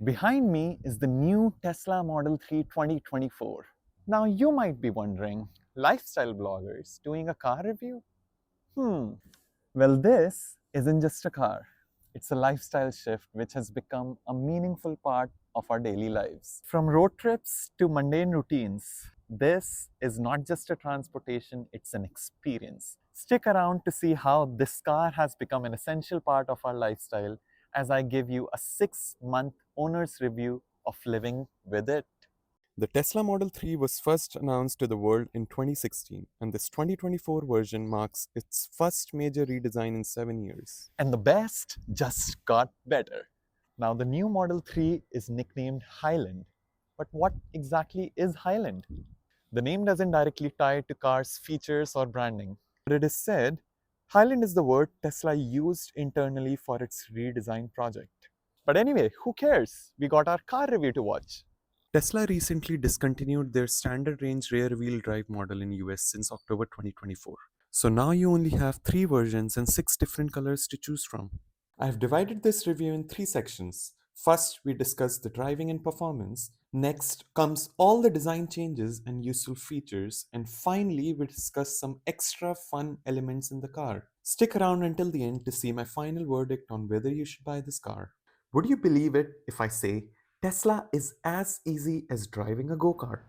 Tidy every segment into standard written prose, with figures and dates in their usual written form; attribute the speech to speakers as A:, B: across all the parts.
A: Behind me is the new Tesla Model 3 2024. Now you might be wondering, lifestyle bloggers doing a car review? Well, this isn't just a car. It's a lifestyle shift which has become a meaningful part of our daily lives. From road trips to mundane routines, this is not just a transportation, it's an experience. Stick around to see how this car has become an essential part of our lifestyle as I give you a 6-month owner's review of living with it.
B: The Tesla Model 3 was first announced to the world in 2016, and this 2024 version marks its first major redesign in 7 years.
A: And the best just got better. Now, the new Model 3 is nicknamed Highland. But what exactly is Highland? The name doesn't directly tie it to cars' features or branding, but it is said Highland is the word Tesla used internally for its redesign project. But anyway, who cares? We got our car review to watch.
B: Tesla recently discontinued their standard range rear wheel drive model in US since October 2024. So now you only have 3 versions and 6 different colors to choose from. I have divided this review in 3 sections. First, we discuss the driving and performance. Next comes all the design changes and useful features. And finally, we discuss some extra fun elements in the car. Stick around until the end to see my final verdict on whether you should buy this car. Would you believe it if I say Tesla is as easy as driving a go kart?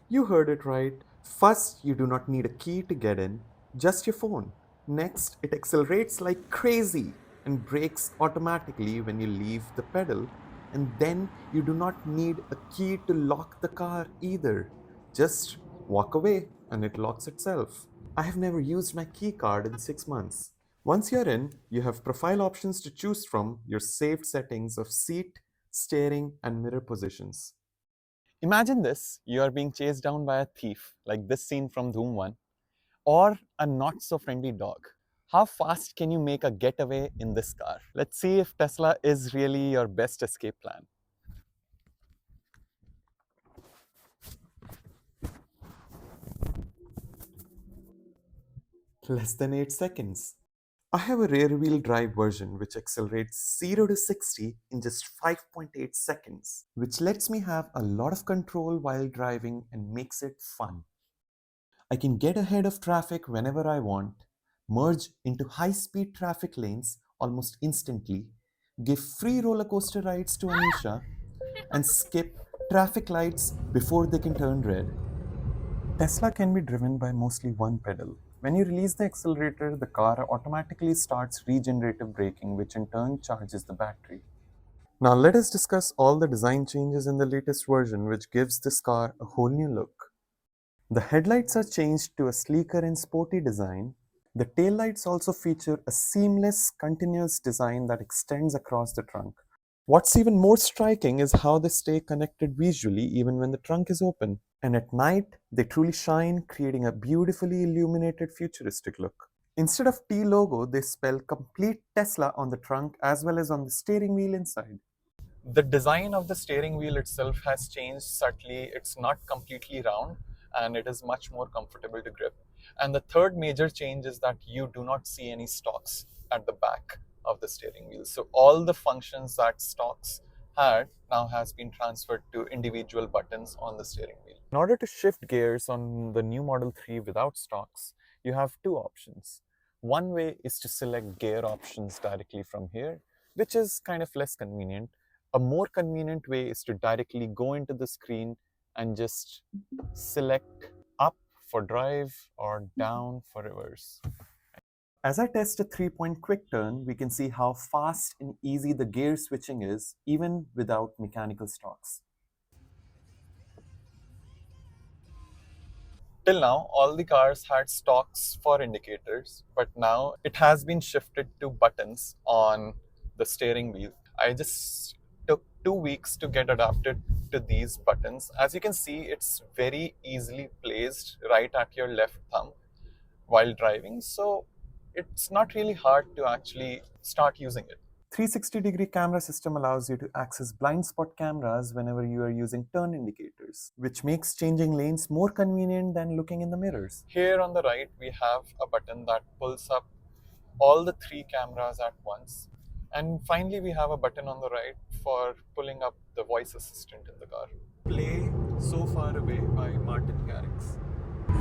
B: You heard it right. First, you do not need a key to get in, just your phone. Next, it accelerates like crazy and brakes automatically when you leave the pedal. And then you do not need a key to lock the car either. Just walk away and it locks itself. I have never used my key card in 6 months. Once you're in, you have profile options to choose from your saved settings of seat, steering, and mirror positions.
A: Imagine this, you are being chased down by a thief, like this scene from Doom 1, or a not so friendly dog. How fast can you make a getaway in this car? Let's see if Tesla is really your best escape plan.
B: Less than 8 seconds. I have a rear wheel drive version which accelerates 0 to 60 in just 5.8 seconds, which lets me have a lot of control while driving and makes it fun. I can get ahead of traffic whenever I want, merge into high speed traffic lanes almost instantly, give free roller coaster rides to Anisha, and skip traffic lights before they can turn red. Tesla can be driven by mostly one pedal. When you release the accelerator, the car automatically starts regenerative braking, which in turn charges the battery. Now let us discuss all the design changes in the latest version, which gives this car a whole new look. The headlights are changed to a sleeker and sporty design. The taillights also feature a seamless, continuous design that extends across the trunk. What's even more striking is how they stay connected visually even when the trunk is open. And at night, they truly shine, creating a beautifully illuminated futuristic look. Instead of T logo, they spell complete Tesla on the trunk as well as on the steering wheel inside.
A: The design of the steering wheel itself has changed subtly. It's not completely round and it is much more comfortable to grip. And the third major change is that you do not see any stalks at the back of the steering wheel. So all the functions that stalks had now has been transferred to individual buttons on the steering wheel. In order to shift gears on the new Model 3 without stalks, you have two options. One way is to select gear options directly from here, which is kind of less convenient. A more convenient way is to directly go into the screen and just select up for drive or down for reverse.
B: As I test a 3-point quick turn, we can see how fast and easy the gear switching is, even without mechanical stalks.
A: Till now, all the cars had stalks for indicators, but now it has been shifted to buttons on the steering wheel. I just took 2 weeks to get adapted to these buttons. As you can see, it's very easily placed right at your left thumb while driving, so it's not really hard to actually start using it.
B: 360-degree camera system allows you to access blind spot cameras whenever you are using turn indicators, which makes changing lanes more convenient than looking in the mirrors.
A: Here on the right, we have a button that pulls up all the three cameras at once. And finally, we have a button on the right for pulling up the voice assistant in the car. Play So Far Away by Martin Garrix.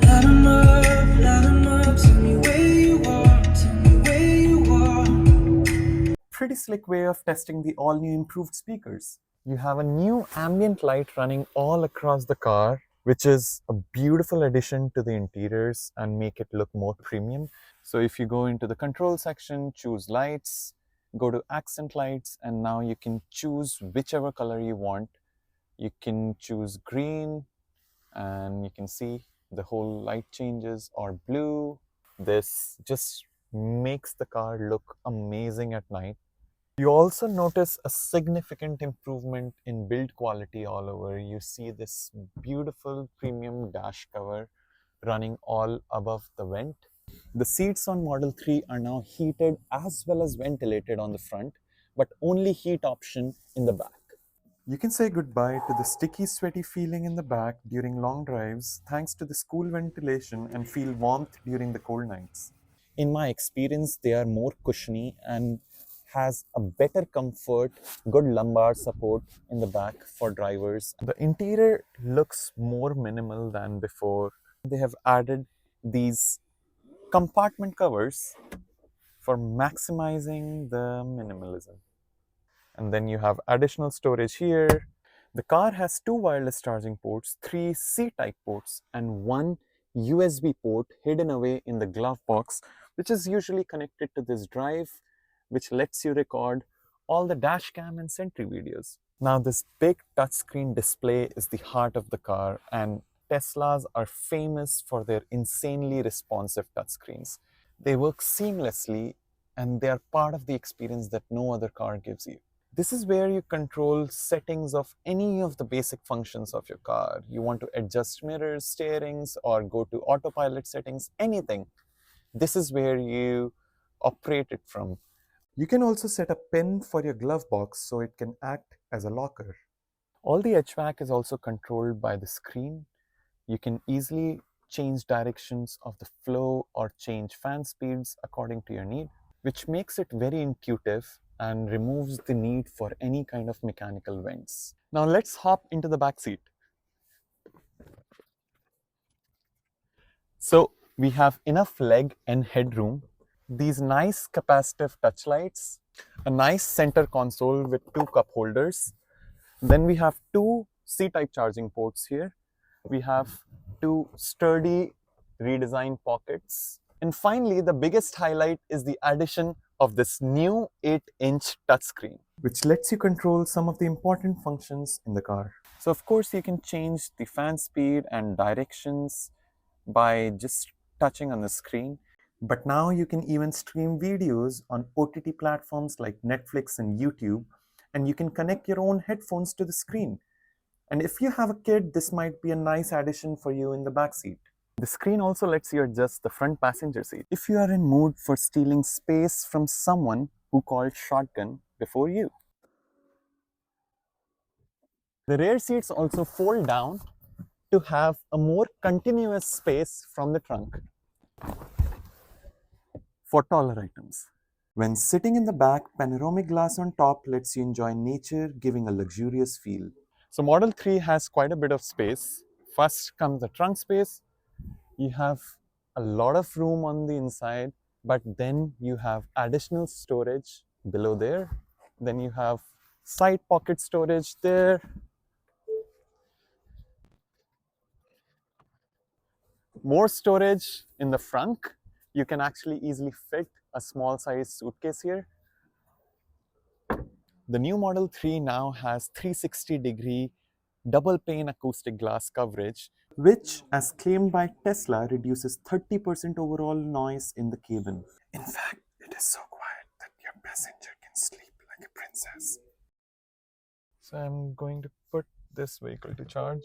A: Light 'em up, tell me where you are, tell me where you are.
B: Pretty slick way of testing the all-new improved speakers.
A: You have a new ambient light running all across the car, which is a beautiful addition to the interiors and make it look more premium. So if you go into the control section, choose lights, go to accent lights, and now you can choose whichever color you want. You can choose green, and you can see the whole light changes, or blue. This just makes the car look amazing at night. You also notice a significant improvement in build quality all over. You see this beautiful premium dash cover running all above the vent. The seats on Model 3 are now heated as well as ventilated on the front, but only heat option in the back.
B: You can say goodbye to the sticky, sweaty feeling in the back during long drives thanks to this cool ventilation and feel warmth during the cold nights.
A: In my experience, they are more cushiony and has a better comfort, good lumbar support in the back for drivers.
B: The interior looks more minimal than before.
A: They have added these compartment covers for maximizing the minimalism. And then you have additional storage here. The car has 2 wireless charging ports, 3 C-type ports, and 1 USB port hidden away in the glove box, which is usually connected to this drive, which lets you record all the dash cam and Sentry videos. Now, this big touchscreen display is the heart of the car, and Teslas are famous for their insanely responsive touchscreens. They work seamlessly, and they are part of the experience that no other car gives you. This is where you control settings of any of the basic functions of your car. You want to adjust mirrors, steerings, or go to autopilot settings, anything. This is where you operate it from.
B: You can also set a pin for your glove box so it can act as a locker.
A: All the HVAC is also controlled by the screen. You can easily change directions of the flow or change fan speeds according to your need, which makes it very intuitive and removes the need for any kind of mechanical vents. Now let's hop into the back seat. So we have enough leg and headroom, these nice capacitive touch lights, a nice center console with 2 cup holders. Then we have 2 C-type charging ports here. We have 2 sturdy redesigned pockets. And finally, the biggest highlight is the addition of this new 8-inch touchscreen,
B: which lets you control some of the important functions in the car.
A: So of course you can change the fan speed and directions by just touching on the screen.
B: But now you can even stream videos on OTT platforms like Netflix and YouTube, and you can connect your own headphones to the screen. And if you have a kid, this might be a nice addition for you in the back seat.
A: The screen also lets you adjust the front passenger seat if you are in mood for stealing space from someone who called shotgun before you. The rear seats also fold down to have a more continuous space from the trunk for taller items.
B: When sitting in the back, panoramic glass on top lets you enjoy nature, giving a luxurious feel.
A: So Model 3 has quite a bit of space. First comes the trunk space. You have a lot of room on the inside, but then you have additional storage below there. Then you have side pocket storage there. More storage in the front. You can actually easily fit a small size suitcase here. The new Model 3 now has 360-degree double pane acoustic glass coverage,
B: which, as claimed by Tesla, reduces 30% overall noise in the cabin. In fact, it is so quiet that your passenger can sleep like a princess.
A: So I'm going to put this vehicle to charge.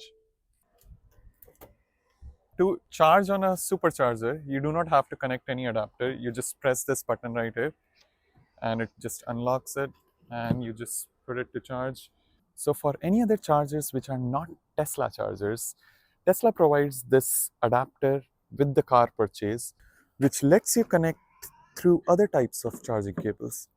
A: To charge on a supercharger, you do not have to connect any adapter. You just press this button right here and it just unlocks it and you just put it to charge. So for any other chargers which are not Tesla chargers, Tesla provides this adapter with the car purchase, which lets you connect through other types of charging cables.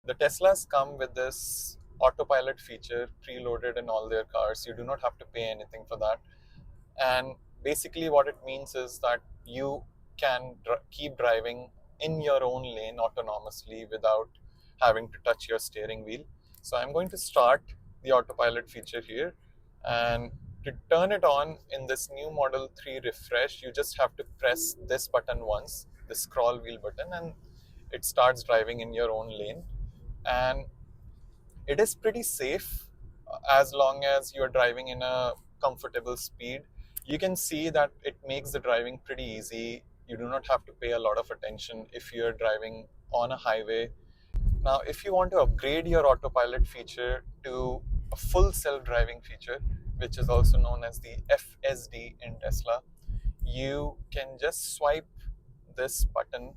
A: The Teslas come with this autopilot feature preloaded in all their cars. You do not have to pay anything for that. And basically, what it means is that you can keep driving in your own lane autonomously without having to touch your steering wheel. So I'm going to start the autopilot feature here. And to turn it on in this new Model 3 refresh, you just have to press this button once, the scroll wheel button, and it starts driving in your own lane. And it is pretty safe as long as you're driving in a comfortable speed. You can see that it makes the driving pretty easy. You do not have to pay a lot of attention if you're driving on a highway. Now, if you want to upgrade your autopilot feature to a full self driving feature, which is also known as the FSD in Tesla, you can just swipe this button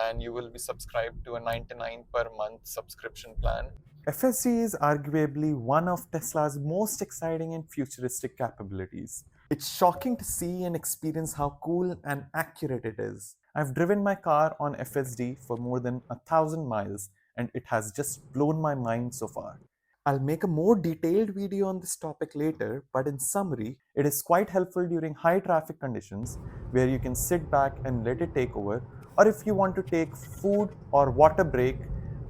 A: and you will be subscribed to a 99 per month subscription plan.
B: FSD is arguably one of Tesla's most exciting and futuristic capabilities. It's shocking to see and experience how cool and accurate it is. I've driven my car on FSD for more than 1,000 miles and it has just blown my mind so far. I'll make a more detailed video on this topic later, but in summary, it is quite helpful during high traffic conditions where you can sit back and let it take over, or if you want to take food or water break,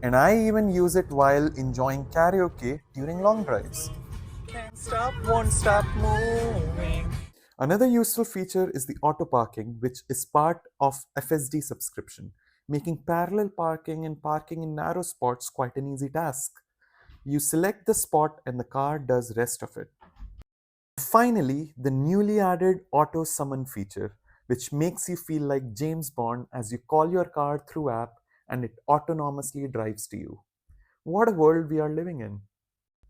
B: and I even use it while enjoying karaoke during long drives.
A: Can't stop, won't stop moving.
B: Another useful feature is the auto parking, which is part of FSD subscription, making parallel parking and parking in narrow spots quite an easy task. You select the spot and the car does rest of it. Finally, the newly added auto summon feature, which makes you feel like James Bond as you call your car through app and it autonomously drives to you. What a world we are living in.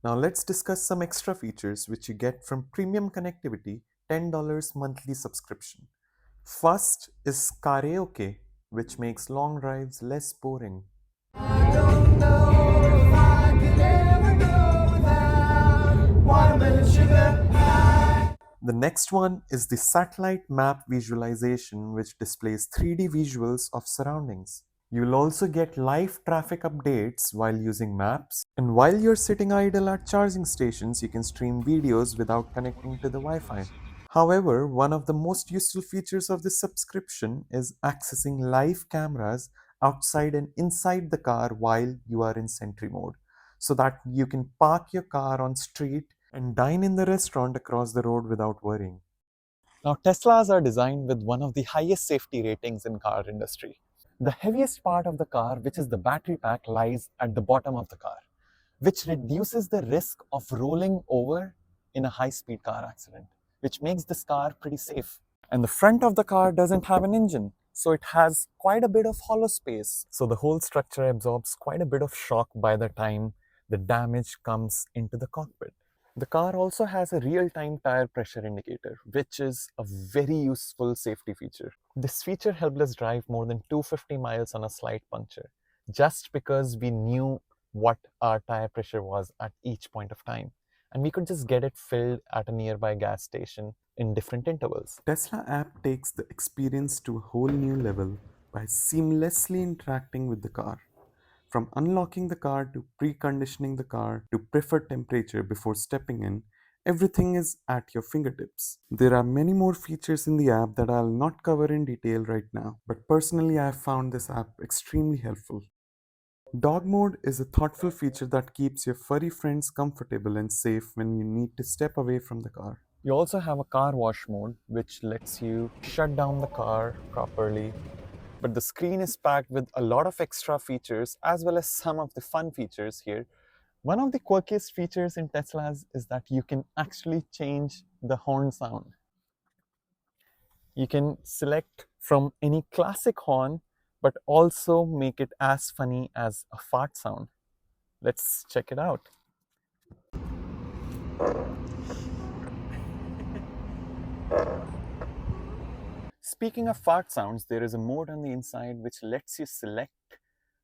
B: Now let's discuss some extra features which you get from premium connectivity $10 monthly subscription. First is karaoke, which makes long drives less boring. I don't know if I could ever go without watermelon sugar high. The next one is the satellite map visualization, which displays 3D visuals of surroundings. You'll also get live traffic updates while using maps. And while you're sitting idle at charging stations, you can stream videos without connecting to the Wi Fi. However, one of the most useful features of this subscription is accessing live cameras outside and inside the car while you are in sentry mode, so that you can park your car on street and dine in the restaurant across the road without worrying.
A: Now, Teslas are designed with one of the highest safety ratings in car industry. The heaviest part of the car, which is the battery pack, lies at the bottom of the car, which reduces the risk of rolling over in a high-speed car accident, which makes this car pretty safe. And the front of the car doesn't have an engine, so it has quite a bit of hollow space. So the whole structure absorbs quite a bit of shock by the time the damage comes into the cockpit. The car also has a real-time tire pressure indicator, which is a very useful safety feature. This feature helped us drive more than 250 miles on a slight puncture, just because we knew what our tire pressure was at each point of time. And we could just get it filled at a nearby gas station in different intervals.
B: Tesla app takes the experience to a whole new level by seamlessly interacting with the car. From unlocking the car to preconditioning the car to preferred temperature before stepping in, everything is at your fingertips. There are many more features in the app that I'll not cover in detail right now, but personally I have found this app extremely helpful. Dog mode is a thoughtful feature that keeps your furry friends comfortable and safe when you need to step away from the car.
A: You also have a car wash mode, which lets you shut down the car properly. But the screen is packed with a lot of extra features as well as some of the fun features here. One of the quirkiest features in Teslas is that you can actually change the horn sound. You can select from any classic horn, but also make it as funny as a fart sound. Let's check it out. Speaking of fart sounds, there is a mode on the inside which lets you select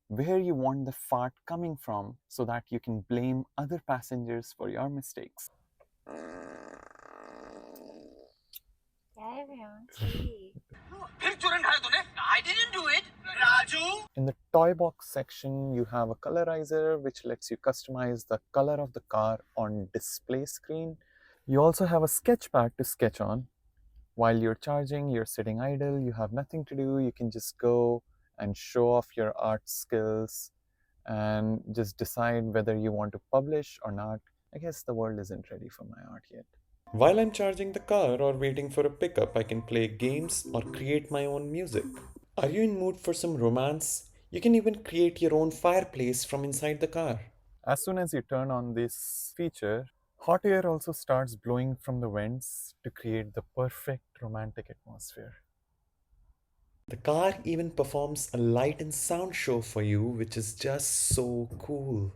A: where you want the fart coming from so that you can blame other passengers for your mistakes. In the toy box section, you have a colorizer which lets you customize the color of the car on display screen. You also have a sketch pad to sketch on. While you're charging, you're sitting idle, you have nothing to do, you can just go and show off your art skills and just decide whether you want to publish or not. I guess the world isn't ready for my art yet.
B: While I'm charging the car or waiting for a pickup, I can play games or create my own music. Are you in mood for some romance? You can even create your own fireplace from inside the car.
A: As soon as you turn on this feature, hot air also starts blowing from the vents to create the perfect romantic atmosphere.
B: The car even performs a light and sound show for you, which is just so cool.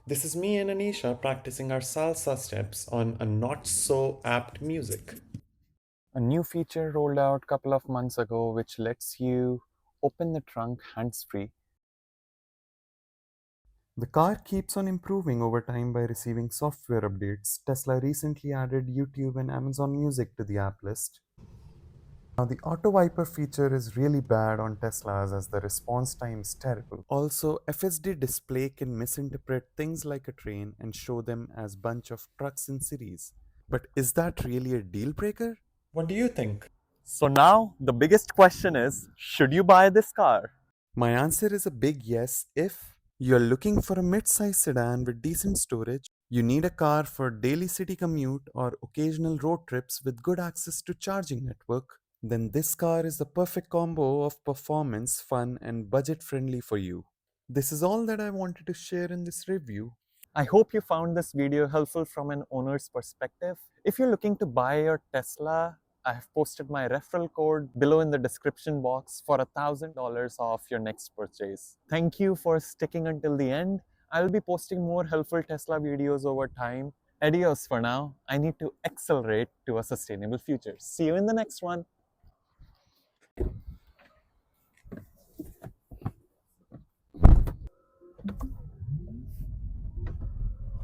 B: This is me and Anisha practicing our salsa steps on a not so apt music.
A: A new feature rolled out a couple of months ago which lets you open the trunk hands-free.
B: The car keeps on improving over time by receiving software updates. Tesla recently added YouTube and Amazon Music to the app list. Now, the auto wiper feature is really bad on Teslas as the response time is terrible. Also, FSD display can misinterpret things like a train and show them as bunch of trucks in cities. But is that really a deal breaker? What do you think?
A: So now the biggest question is, should you buy this car?
B: My answer is a big yes if you're looking for a mid-size sedan with decent storage, you need a car for daily city commute or occasional road trips with good access to charging network, then this car is the perfect combo of performance, fun, and budget friendly for you. This is all that I wanted to share in this review.
A: I hope you found this video helpful from an owner's perspective. If you're looking to buy your Tesla, I have posted my referral code below in the description box for $1,000 off your next purchase. Thank you for sticking until the end. I'll be posting more helpful Tesla videos over time. Adios for now. I need to accelerate to a sustainable future. See you in the next one.